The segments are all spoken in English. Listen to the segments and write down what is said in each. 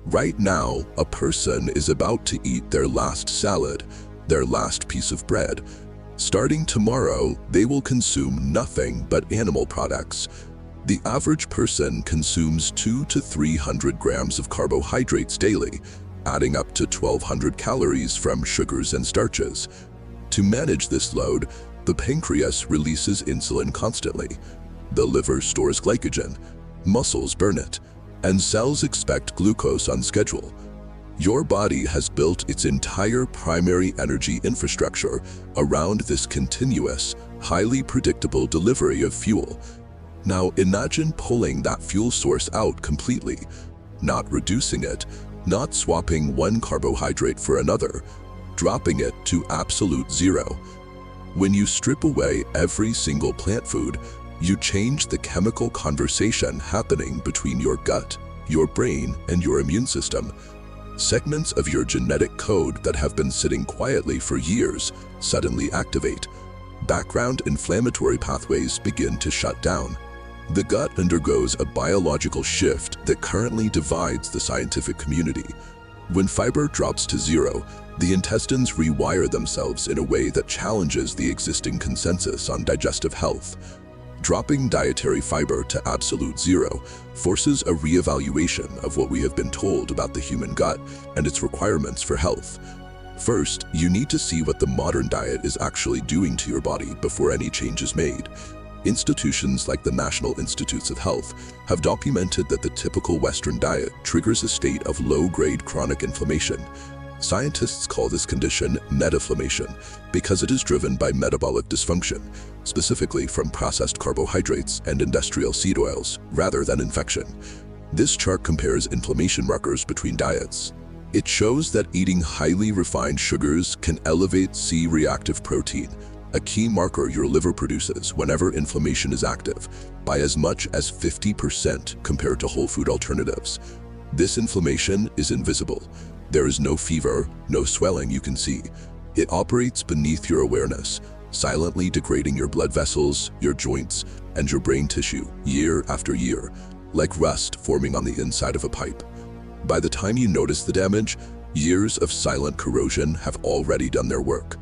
Right now, a person is about to eat their last salad, their last piece of bread. Starting tomorrow, they will consume nothing but animal products. The average person consumes 200 to 300 grams of carbohydrates daily, adding up to 1,200 calories from sugars and starches. To manage this load, the pancreas releases insulin constantly. The liver stores glycogen, muscles burn it, and cells expect glucose on schedule. Your body has built its entire primary energy infrastructure around this continuous, highly predictable delivery of fuel. Now imagine pulling that fuel source out completely, not reducing it, not swapping one carbohydrate for another, dropping it to absolute zero. When you strip away every single plant food, you change the chemical conversation happening between your gut, your brain, and your immune system. Segments of your genetic code that have been sitting quietly for years suddenly activate. Background inflammatory pathways begin to shut down. The gut undergoes a biological shift that currently divides the scientific community. When fiber drops to zero, the intestines rewire themselves in a way that challenges the existing consensus on digestive health. Dropping dietary fiber to absolute zero forces a reevaluation of what we have been told about the human gut and its requirements for health. First, you need to see what the modern diet is actually doing to your body before any change is made. Institutions like the National Institutes of Health have documented that the typical Western diet triggers a state of low-grade chronic inflammation. Scientists call this condition metinflammation because it is driven by metabolic dysfunction, specifically from processed carbohydrates and industrial seed oils, rather than infection. This chart compares inflammation markers between diets. It shows that eating highly refined sugars can elevate C-reactive protein, a key marker your liver produces whenever inflammation is active, by as much as 50% compared to whole food alternatives. This inflammation is invisible. There is no fever, no swelling you can see. It operates beneath your awareness, silently degrading your blood vessels, your joints, and your brain tissue year after year, like rust forming on the inside of a pipe. By the time you notice the damage, years of silent corrosion have already done their work.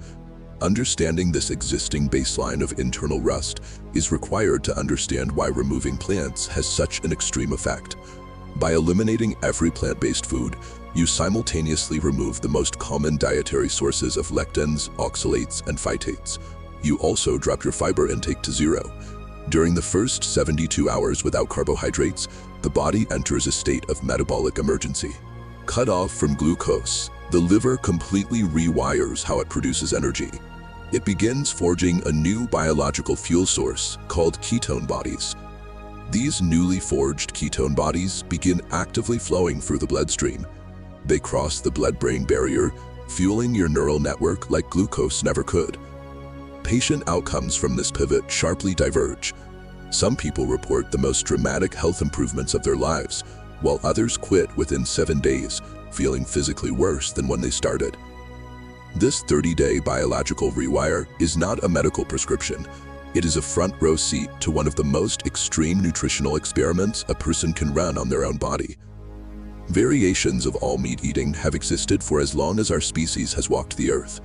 Understanding this existing baseline of internal rust is required to understand why removing plants has such an extreme effect. By eliminating every plant-based food, you simultaneously remove the most common dietary sources of lectins, oxalates, and phytates. You also drop your fiber intake to zero. During the first 72 hours without carbohydrates, the body enters a state of metabolic emergency. Cut off from glucose, the liver completely rewires how it produces energy. It begins forging a new biological fuel source called ketone bodies. These newly forged ketone bodies begin actively flowing through the bloodstream. They cross the blood-brain barrier, fueling your neural network like glucose never could. Patient outcomes from this pivot sharply diverge. Some people report the most dramatic health improvements of their lives, while others quit within 7 days, feeling physically worse than when they started. This 30-day biological rewire is not a medical prescription. It is a front-row seat to one of the most extreme nutritional experiments a person can run on their own body. Variations of all meat eating have existed for as long as our species has walked the earth.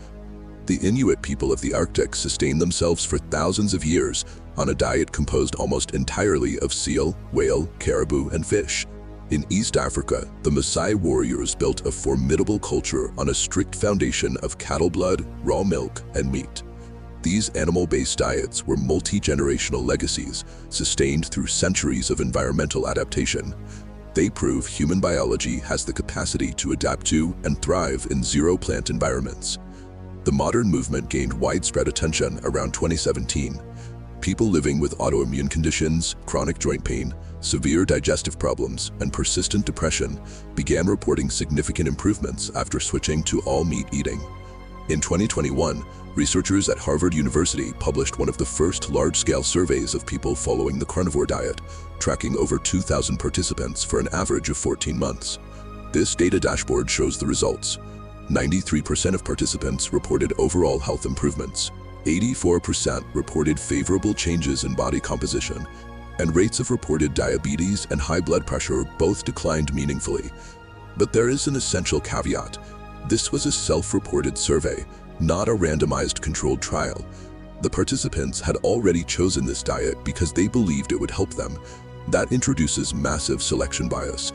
The Inuit people of the Arctic sustained themselves for thousands of years on a diet composed almost entirely of seal, whale, caribou, and fish. In East Africa, the Maasai warriors built a formidable culture on a strict foundation of cattle blood, raw milk, and meat. These animal-based diets were multi-generational legacies, sustained through centuries of environmental adaptation. They prove human biology has the capacity to adapt to and thrive in zero-plant environments. The modern movement gained widespread attention around 2017. People living with autoimmune conditions, chronic joint pain, severe digestive problems, and persistent depression began reporting significant improvements after switching to all-meat eating. In 2021, researchers at Harvard University published one of the first large-scale surveys of people following the carnivore diet, tracking over 2,000 participants for an average of 14 months. This data dashboard shows the results. 93% of participants reported overall health improvements, 84% reported favorable changes in body composition, and rates of reported diabetes and high blood pressure both declined meaningfully. But there is an essential caveat. This was a self-reported survey, not a randomized controlled trial. The participants had already chosen this diet because they believed it would help them. That introduces massive selection bias.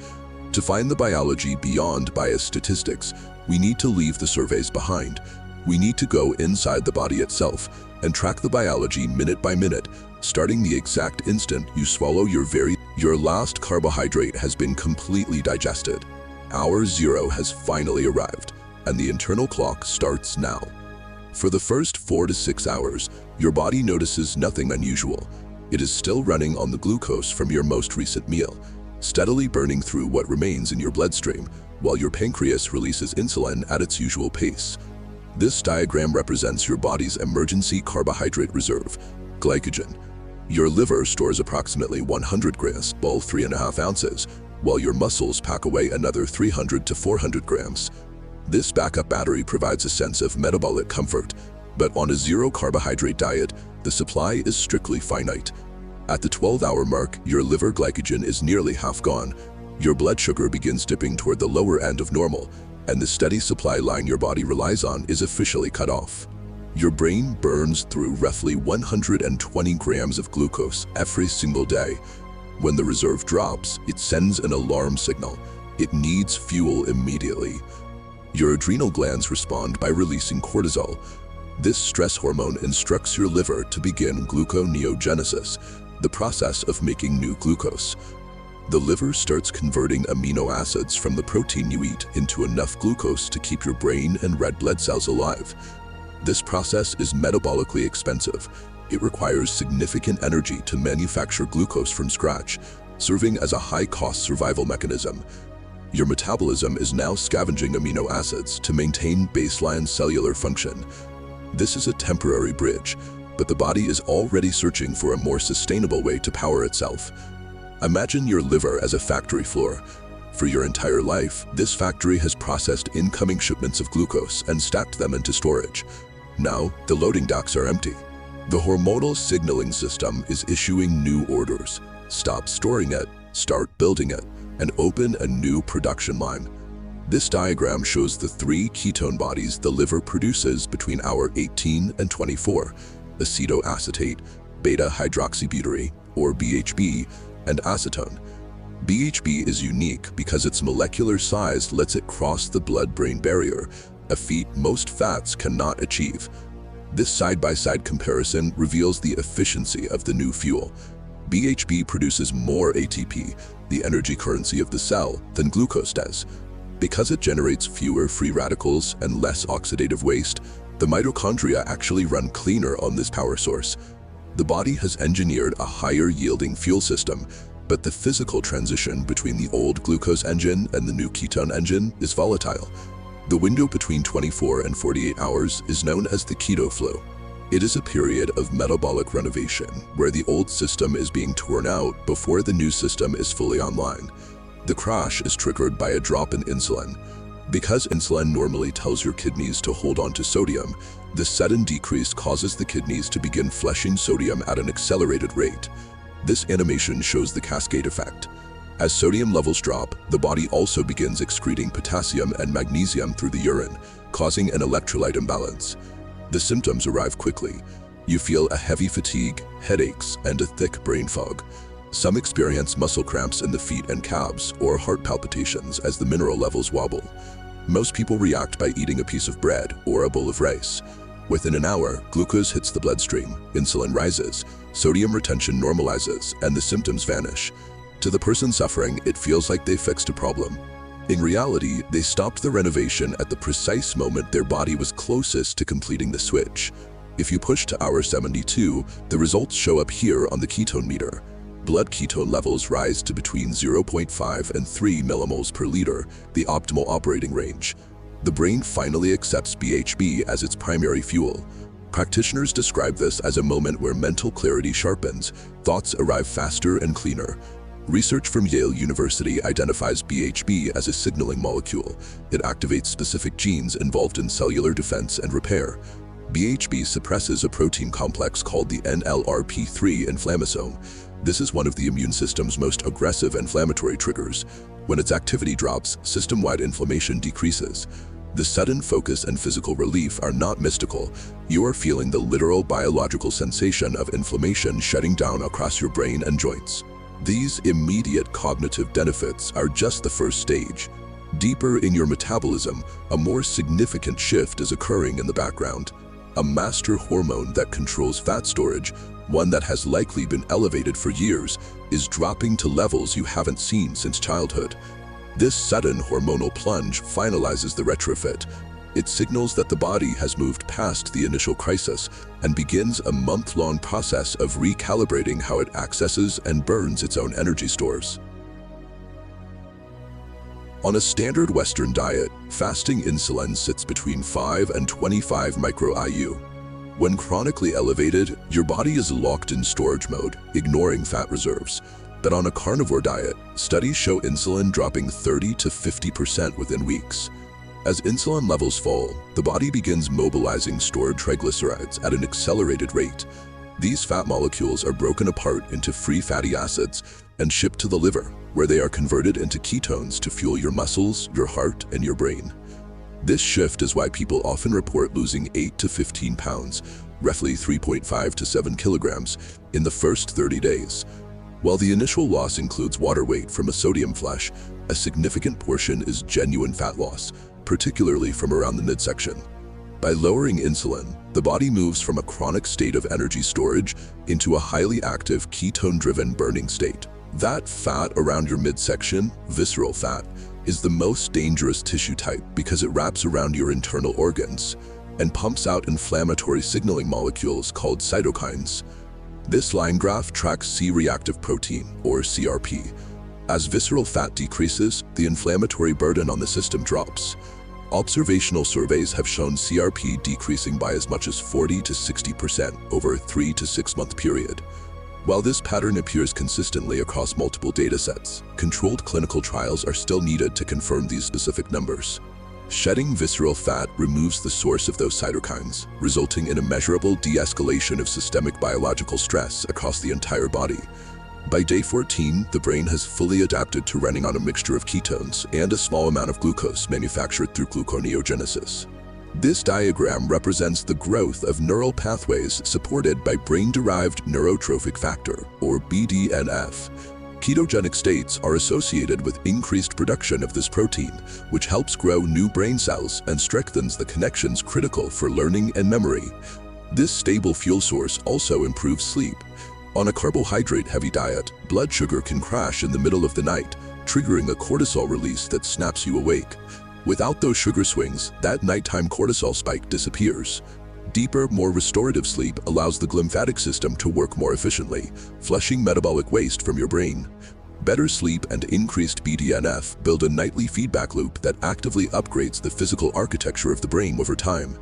To find the biology beyond biased statistics, we need to leave the surveys behind. We need to go inside the body itself and track the biology minute by minute, starting the exact instant you swallow your last carbohydrate has been completely digested. Hour zero has finally arrived, and the internal clock starts now. For the first 4 to 6 hours, your body notices nothing unusual. It is still running on the glucose from your most recent meal, steadily burning through what remains in your bloodstream, while your pancreas releases insulin at its usual pace. This diagram represents your body's emergency carbohydrate reserve, glycogen. Your liver stores approximately 100 grams, all 3.5 ounces, while your muscles pack away another 300 to 400 grams. This backup battery provides a sense of metabolic comfort, but on a zero-carbohydrate diet, the supply is strictly finite. At the 12-hour mark, your liver glycogen is nearly half gone. Your blood sugar begins dipping toward the lower end of normal, and the steady supply line your body relies on is officially cut off. Your brain burns through roughly 120 grams of glucose every single day. When the reserve drops, it sends an alarm signal. It needs fuel immediately. Your adrenal glands respond by releasing cortisol. This stress hormone instructs your liver to begin gluconeogenesis, the process of making new glucose. The liver starts converting amino acids from the protein you eat into enough glucose to keep your brain and red blood cells alive. This process is metabolically expensive. It requires significant energy to manufacture glucose from scratch, serving as a high-cost survival mechanism. Your metabolism is now scavenging amino acids to maintain baseline cellular function. This is a temporary bridge, but the body is already searching for a more sustainable way to power itself. Imagine your liver as a factory floor. For your entire life, this factory has processed incoming shipments of glucose and stacked them into storage. Now, the loading docks are empty. The hormonal signaling system is issuing new orders. Stop storing it, start building it, and open a new production line. This diagram shows the 3 ketone bodies the liver produces between hour 18 and 24, acetoacetate, beta-hydroxybutyrate, or BHB, and acetone. BHB is unique because its molecular size lets it cross the blood-brain barrier, a feat most fats cannot achieve. This side-by-side comparison reveals the efficiency of the new fuel. BHB produces more ATP, the energy currency of the cell, than glucose does. Because it generates fewer free radicals and less oxidative waste, the mitochondria actually run cleaner on this power source. The body has engineered a higher-yielding fuel system, but the physical transition between the old glucose engine and the new ketone engine is volatile. The window between 24 and 48 hours is known as the keto flow. It is a period of metabolic renovation where the old system is being torn out before the new system is fully online. The crash is triggered by a drop in insulin. Because insulin normally tells your kidneys to hold on to sodium, this sudden decrease causes the kidneys to begin flushing sodium at an accelerated rate. This animation shows the cascade effect. As sodium levels drop, the body also begins excreting potassium and magnesium through the urine, causing an electrolyte imbalance. The symptoms arrive quickly. You feel a heavy fatigue, headaches, and a thick brain fog. Some experience muscle cramps in the feet and calves or heart palpitations as the mineral levels wobble. Most people react by eating a piece of bread or a bowl of rice. Within an hour, glucose hits the bloodstream, insulin rises, sodium retention normalizes, and the symptoms vanish. To the person suffering, it feels like they fixed a problem. In reality, they stopped the renovation at the precise moment their body was closest to completing the switch. If you push to hour 72, the results show up here on the ketone meter. Blood ketone levels rise to between 0.5 and 3 millimoles per liter, the optimal operating range. The brain finally accepts BHB as its primary fuel. Practitioners describe this as a moment where mental clarity sharpens, thoughts arrive faster and cleaner. Research from Yale University identifies BHB as a signaling molecule. It activates specific genes involved in cellular defense and repair. BHB suppresses a protein complex called the NLRP3 inflammasome. This is one of the immune system's most aggressive inflammatory triggers. When its activity drops, system-wide inflammation decreases. The sudden focus and physical relief are not mystical. You are feeling the literal biological sensation of inflammation shutting down across your brain and joints. These immediate cognitive benefits are just the first stage. Deeper in your metabolism, a more significant shift is occurring in the background. A master hormone that controls fat storage, one that has likely been elevated for years, is dropping to levels you haven't seen since childhood. This sudden hormonal plunge finalizes the retrofit. It signals that the body has moved past the initial crisis and begins a month-long process of recalibrating how it accesses and burns its own energy stores. On a standard Western diet, fasting insulin sits between 5 and 25 micro-IU. When chronically elevated, your body is locked in storage mode, ignoring fat reserves. But on a carnivore diet, studies show insulin dropping 30 to 50% within weeks. As insulin levels fall, the body begins mobilizing stored triglycerides at an accelerated rate. These fat molecules are broken apart into free fatty acids and shipped to the liver, where they are converted into ketones to fuel your muscles, your heart, and your brain. This shift is why people often report losing 8 to 15 pounds, roughly 3.5 to 7 kilograms, in the first 30 days. While the initial loss includes water weight from a sodium flush, a significant portion is genuine fat loss, particularly from around the midsection. By lowering insulin, the body moves from a chronic state of energy storage into a highly active ketone-driven burning state. That fat around your midsection, visceral fat, is the most dangerous tissue type because it wraps around your internal organs and pumps out inflammatory signaling molecules called cytokines. This line graph tracks C-reactive protein, or CRP. As visceral fat decreases, the inflammatory burden on the system drops. Observational surveys have shown CRP decreasing by as much as 40 to 60% over a 3 to 6 month period. While this pattern appears consistently across multiple datasets, controlled clinical trials are still needed to confirm these specific numbers. Shedding visceral fat removes the source of those cytokines, resulting in a measurable de-escalation of systemic biological stress across the entire body. By day 14, the brain has fully adapted to running on a mixture of ketones and a small amount of glucose manufactured through gluconeogenesis. This diagram represents the growth of neural pathways supported by brain-derived neurotrophic factor, or BDNF. Ketogenic states are associated with increased production of this protein, which helps grow new brain cells and strengthens the connections critical for learning and memory. This stable fuel source also improves sleep. On a carbohydrate-heavy diet, blood sugar can crash in the middle of the night, triggering a cortisol release that snaps you awake. Without those sugar swings, that nighttime cortisol spike disappears. Deeper, more restorative sleep allows the glymphatic system to work more efficiently, flushing metabolic waste from your brain. Better sleep and increased BDNF build a nightly feedback loop that actively upgrades the physical architecture of the brain over time.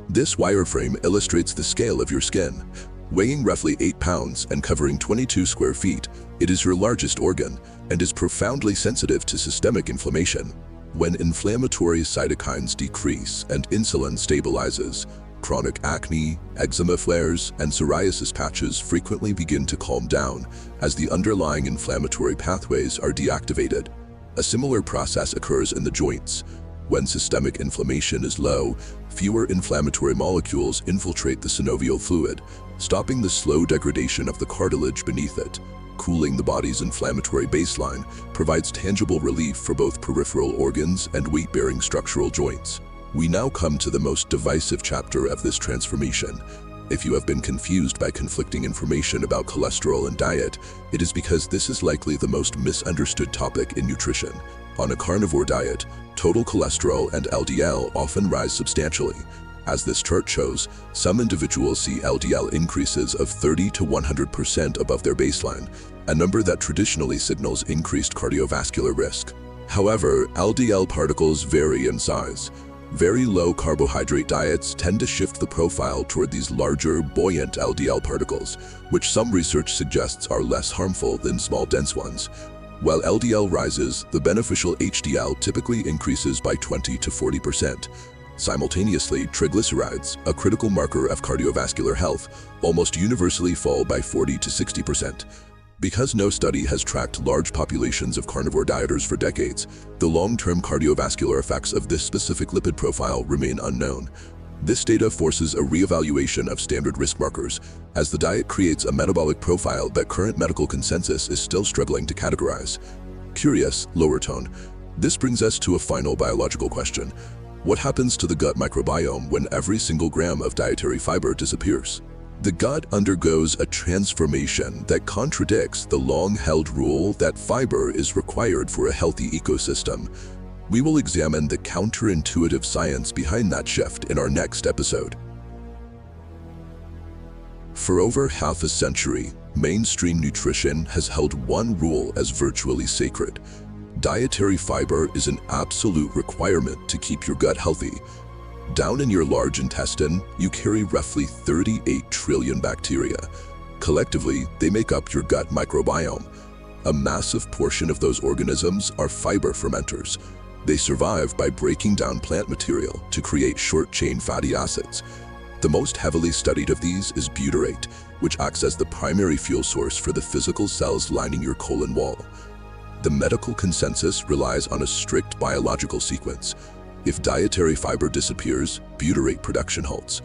This wireframe illustrates the scale of your skin. Weighing roughly 8 pounds and covering 22 square feet, it is your largest organ and is profoundly sensitive to systemic inflammation. When inflammatory cytokines decrease and insulin stabilizes, chronic acne, eczema flares, and psoriasis patches frequently begin to calm down as the underlying inflammatory pathways are deactivated. A similar process occurs in the joints. When systemic inflammation is low, fewer inflammatory molecules infiltrate the synovial fluid, stopping the slow degradation of the cartilage beneath it. Cooling the body's inflammatory baseline provides tangible relief for both peripheral organs and weight-bearing structural joints. We now come to the most divisive chapter of this transformation. If you have been confused by conflicting information about cholesterol and diet, it is because this is likely the most misunderstood topic in nutrition. On a carnivore diet, total cholesterol and LDL often rise substantially. As this chart shows, some individuals see LDL increases of 30 to 100% above their baseline, a number that traditionally signals increased cardiovascular risk. However, LDL particles vary in size. Very low carbohydrate diets tend to shift the profile toward these larger, buoyant LDL particles, which some research suggests are less harmful than small, dense ones. While LDL rises, the beneficial HDL typically increases by 20 to 40%. Simultaneously, triglycerides, a critical marker of cardiovascular health, almost universally fall by 40 to 60%. Because no study has tracked large populations of carnivore dieters for decades, the long-term cardiovascular effects of this specific lipid profile remain unknown. This data forces a reevaluation of standard risk markers, as the diet creates a metabolic profile that current medical consensus is still struggling to categorize. Curious, lower tone. This brings us to a final biological question. What happens to the gut microbiome when every single gram of dietary fiber disappears? The gut undergoes a transformation that contradicts the long-held rule that fiber is required for a healthy ecosystem. We will examine the counterintuitive science behind that shift in our next episode. For over half a century, mainstream nutrition has held one rule as virtually sacred. Dietary fiber is an absolute requirement to keep your gut healthy. Down in your large intestine, you carry roughly 38 trillion bacteria. Collectively, they make up your gut microbiome. A massive portion of those organisms are fiber fermenters. They survive by breaking down plant material to create short-chain fatty acids. The most heavily studied of these is butyrate, which acts as the primary fuel source for the physical cells lining your colon wall. The medical consensus relies on a strict biological sequence. If dietary fiber disappears, butyrate production halts.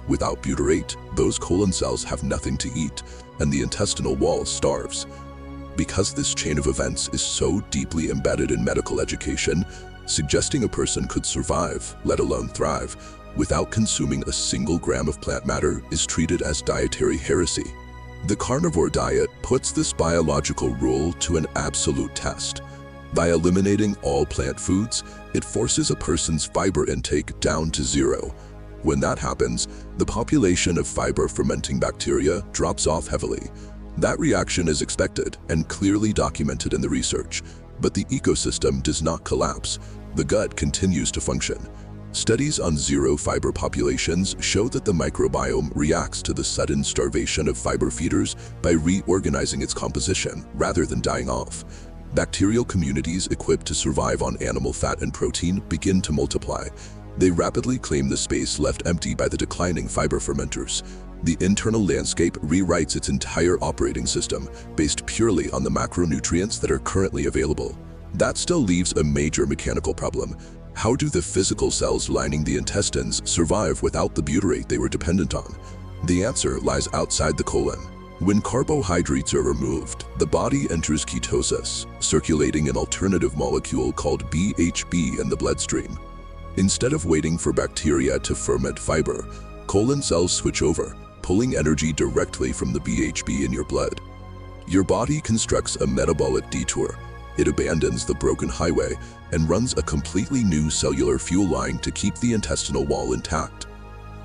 Without butyrate, those colon cells have nothing to eat, and the intestinal wall starves. Because this chain of events is so deeply embedded in medical education, suggesting a person could survive, let alone thrive, without consuming a single gram of plant matter is treated as dietary heresy. The carnivore diet puts this biological rule to an absolute test. By eliminating all plant foods, it forces a person's fiber intake down to zero. When that happens, the population of fiber-fermenting bacteria drops off heavily. That reaction is expected and clearly documented in the research, but the ecosystem does not collapse. The gut continues to function. Studies on zero-fiber populations show that the microbiome reacts to the sudden starvation of fiber feeders by reorganizing its composition rather than dying off. Bacterial communities equipped to survive on animal fat and protein begin to multiply. They rapidly claim the space left empty by the declining fiber fermenters. The internal landscape rewrites its entire operating system based purely on the macronutrients that are currently available. That still leaves a major mechanical problem. How do the physical cells lining the intestines survive without the butyrate they were dependent on? The answer lies outside the colon. When carbohydrates are removed, the body enters ketosis, circulating an alternative molecule called BHB in the bloodstream. Instead of waiting for bacteria to ferment fiber, colon cells switch over, pulling energy directly from the BHB in your blood. Your body constructs a metabolic detour. It abandons the broken highway and runs a completely new cellular fuel line to keep the intestinal wall intact.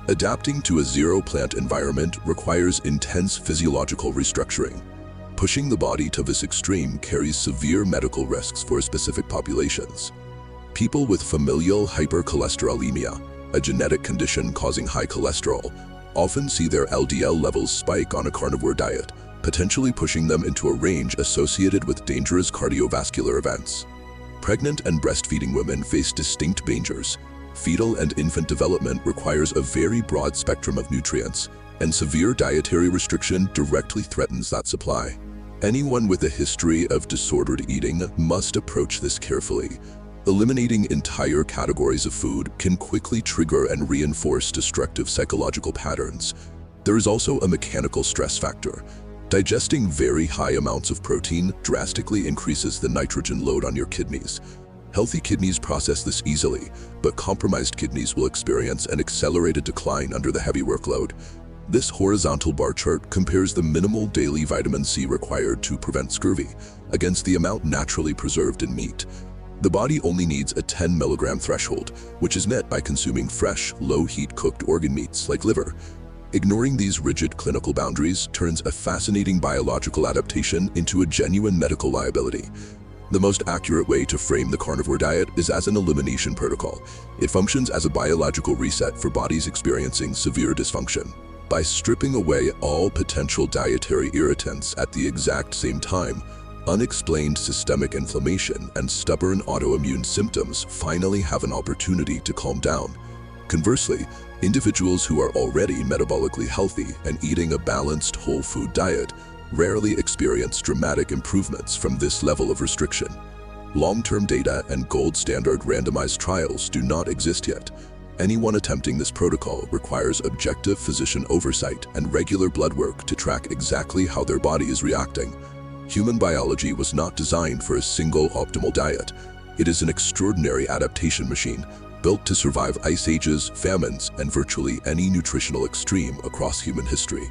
Adapting to a zero-plant environment requires intense physiological restructuring. Pushing the body to this extreme carries severe medical risks for specific populations. People with familial hypercholesterolemia, a genetic condition causing high cholesterol, often see their LDL levels spike on a carnivore diet, potentially pushing them into a range associated with dangerous cardiovascular events. Pregnant and breastfeeding women face distinct dangers. Fetal and infant development requires a very broad spectrum of nutrients, and severe dietary restriction directly threatens that supply. Anyone with a history of disordered eating must approach this carefully. Eliminating entire categories of food can quickly trigger and reinforce destructive psychological patterns. There is also a mechanical stress factor. Digesting very high amounts of protein drastically increases the nitrogen load on your kidneys. Healthy kidneys process this easily, but compromised kidneys will experience an accelerated decline under the heavy workload. This horizontal bar chart compares the minimal daily vitamin C required to prevent scurvy against the amount naturally preserved in meat. The body only needs a 10 milligram threshold, which is met by consuming fresh, low-heat cooked organ meats like liver. Ignoring these rigid clinical boundaries turns a fascinating biological adaptation into a genuine medical liability. The most accurate way to frame the carnivore diet is as an elimination protocol. It functions as a biological reset for bodies experiencing severe dysfunction. By stripping away all potential dietary irritants at the exact same time, unexplained systemic inflammation and stubborn autoimmune symptoms finally have an opportunity to calm down. Conversely, individuals who are already metabolically healthy and eating a balanced whole food diet rarely experience dramatic improvements from this level of restriction. Long-term data and gold standard randomized trials do not exist yet. Anyone attempting this protocol requires objective physician oversight and regular blood work to track exactly how their body is reacting. Human biology was not designed for a single optimal diet. It is an extraordinary adaptation machine, built to survive ice ages, famines, and virtually any nutritional extreme across human history.